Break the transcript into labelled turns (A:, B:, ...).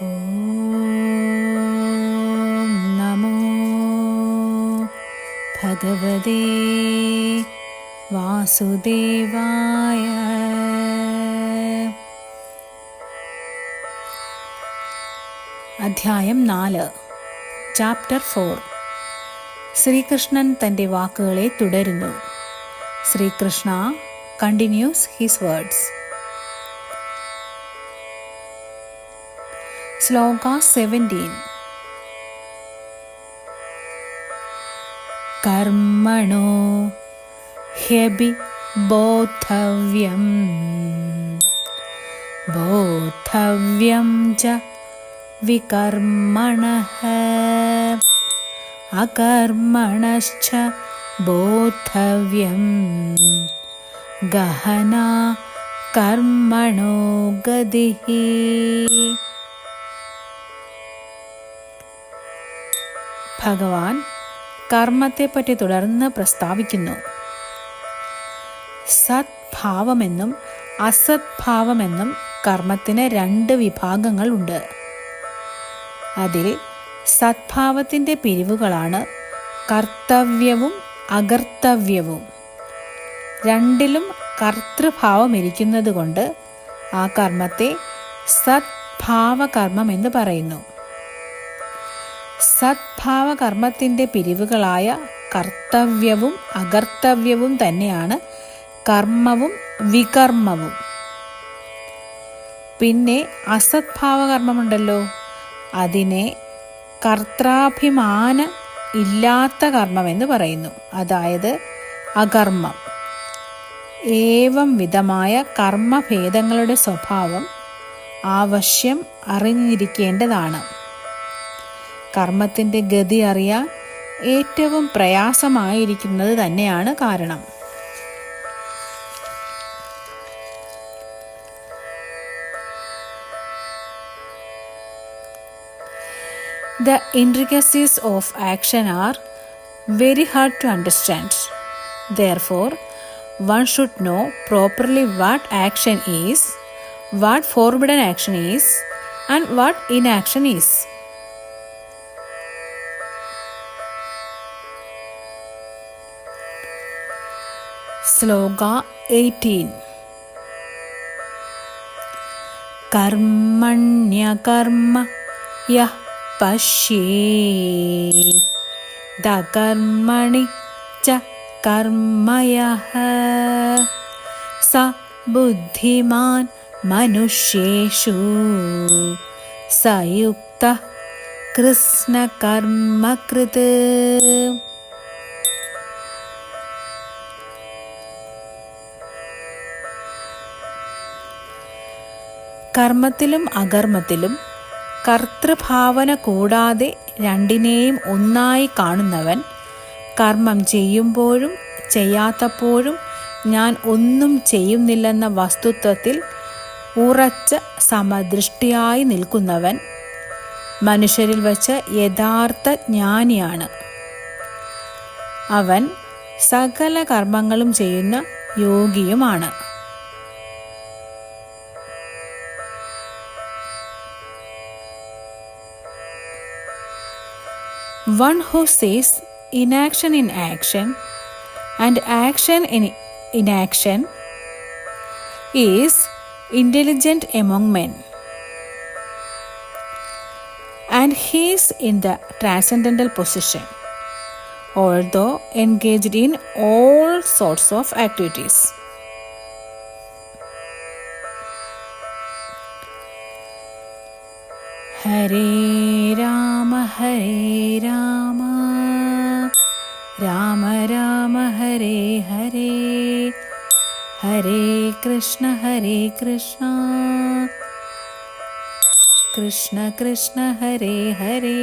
A: ഓം നമോ ഭഗവതേ വാസുദേവായ. അധ്യായം 4, ചാപ്റ്റർ 4. ശ്രീകൃഷ്ണൻ തൻ്റെ വാക്കുകളെ തുടരുന്നു. Srikrishna continues his words. ശ്ലോക 17. കർമ്മണോ ഹ്യഭി ബോദ്ധവ്യം ബോദ്ധവ്യം ച വികർമ്മണഃ അകർമ്മണശ്ച ബോദ്ധവ്യം ഗഹനാ കർമ്മണോ ഗതിഃ. ഭഗവാൻ കർമ്മത്തെപ്പറ്റി തുടർന്ന് പ്രസ്താവിക്കുന്നു. സദ്ഭാവമെന്നും അസദ്ഭാവമെന്നും കർമ്മത്തിന് 2 വിഭാഗങ്ങൾ ഉണ്ട്. അതിൽ സദ്ഭാവത്തിൻ്റെ പിരിവുകളാണ് കർത്തവ്യവും അകർത്തവ്യവും. രണ്ടിലും കർത്തൃഭാവം ഇരിക്കുന്നത് കൊണ്ട് ആ കർമ്മത്തെ സദ്ഭാവകർമ്മം എന്ന് പറയുന്നു. സദ്ഭാവകർമ്മത്തിൻ്റെ പിരിവുകളായ കർത്തവ്യവും അകർത്തവ്യവും തന്നെയാണ് കർമ്മവും വികർമ്മവും. പിന്നെ അസദ്ഭാവകർമ്മമുണ്ടല്ലോ, അതിനെ കർത്താഭിമാന ഇല്ലാത്ത കർമ്മമെന്ന് പറയുന്നു, അതായത് അകർമ്മം. ഏവം വിധമായ കർമ്മഭേദങ്ങളുടെ സ്വഭാവം ആവശ്യം അറിഞ്ഞിരിക്കേണ്ടതാണ്. കർമ്മത്തിൻ്റെ ഗതി അറിയാൻ ഏറ്റവും പ്രയാസമായിരിക്കുന്നത് തന്നെയാണ് കാരണം. The intricacies of action are very hard to understand. Therefore, one should know properly what action is, what forbidden action is, and what inaction is. ശ്ലോക 18. കർമ്മണ്യകർമ്മ യഃ പശ്യേത് അകർമ്മണി ച കർമ്മ യഃ സ ബുദ്ധിമാൻ മനുഷ്യേഷു സ യുക്തഃ കൃഷ്ണകർമ്മകൃത്. കർമ്മത്തിലും അകർമ്മത്തിലും കർത്തൃഭാവന കൂടാതെ രണ്ടിനെയും ഒന്നായി കാണുന്നവൻ കർമ്മം ചെയ്യുമ്പോഴും ചെയ്യാത്തപ്പോഴും ഞാൻ ഒന്നും ചെയ്യുന്നില്ലെന്ന വസ്തുത്വത്തിൽ ഉറച്ച സമദൃഷ്ടിയായി നിൽക്കുന്നവൻ മനുഷ്യരിൽ വച്ച് യഥാർത്ഥ ജ്ഞാനിയാണ്. അവൻ സകല കർമ്മങ്ങളും ചെയ്യുന്ന യോഗിയുമാണ്. One who sees inaction in action and action in inaction is intelligent among men, and he is in the transcendental position, although engaged in all sorts of activities. Hare Rama Rama Rama Hare Hare, Hare Krishna Krishna Krishna Hare Hare.